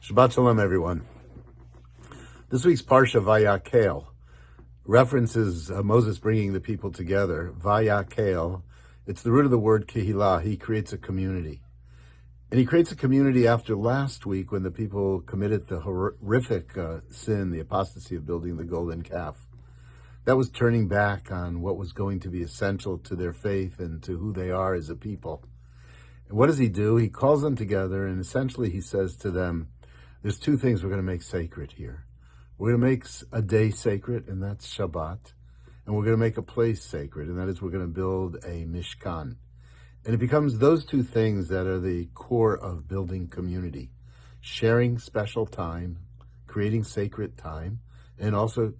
Shabbat Shalom, everyone. This week's Parsha, Vayakel, references Moses bringing the people together. Vayakel, it's the root of the word Kehillah. He creates a community. And he creates a community after last week when the people committed the horrific sin, the apostasy of building the golden calf. That was turning back on what was going to be essential to their faith and to who they are as a people. And what does he do? He calls them together, and essentially he says to them, there's two things we're going to make sacred here. We're going to make a day sacred, and that's Shabbat. And we're going to make a place sacred, and that is we're going to build a Mishkan. And it becomes those two things that are the core of building community. Sharing special time, creating sacred time, and also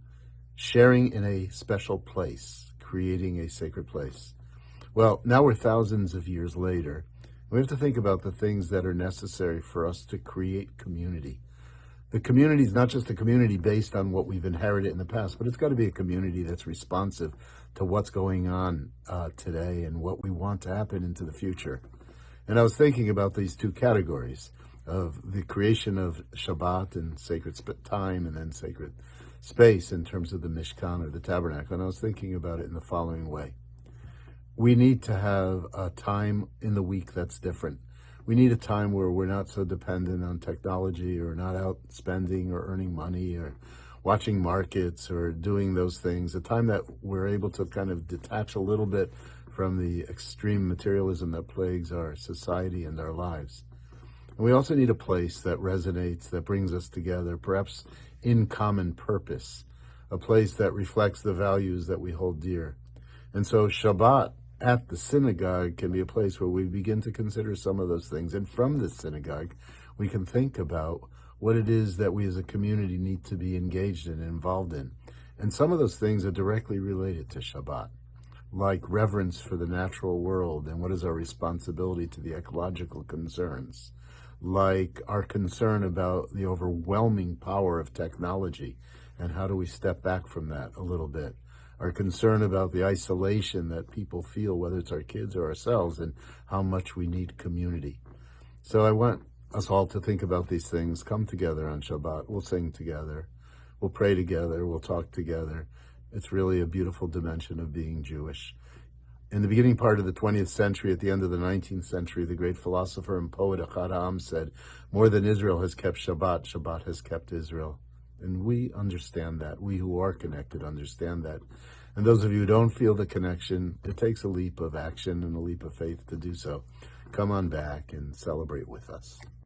sharing in a special place, creating a sacred place. Well, now we're thousands of years later. We have to think about the things that are necessary for us to create community. The community is not just a community based on what we've inherited in the past, but it's got to be a community that's responsive to what's going on today and what we want to happen into the future. And I was thinking about these two categories of the creation of Shabbat and sacred time and then sacred space in terms of the Mishkan or the tabernacle. And I was thinking about it in the following way. We need to have a time in the week that's different. We need a time where we're not so dependent on technology or not out spending or earning money or watching markets or doing those things. A time that we're able to kind of detach a little bit from the extreme materialism that plagues our society and our lives. And we also need a place that resonates, that brings us together, perhaps in common purpose, a place that reflects the values that we hold dear. And so Shabbat at the synagogue can be a place where we begin to consider some of those things. And from the synagogue, we can think about what it is that we as a community need to be engaged in and involved in. And some of those things are directly related to Shabbat, like reverence for the natural world and what is our responsibility to the ecological concerns, like our concern about the overwhelming power of technology and how do we step back from that a little bit. Our concern about the isolation that people feel, whether it's our kids or ourselves, and how much we need community. So I want us all to think about these things, come together on Shabbat. We'll sing together. We'll pray together. We'll talk together. It's really a beautiful dimension of being Jewish. In the beginning part of the 20th century, at the end of the 19th century, the great philosopher and poet Echad Ha'am said, more than Israel has kept Shabbat, Shabbat has kept Israel. And we understand that. We who are connected understand that. And those of you who don't feel the connection, it takes a leap of action and a leap of faith to do so. Come on back and celebrate with us.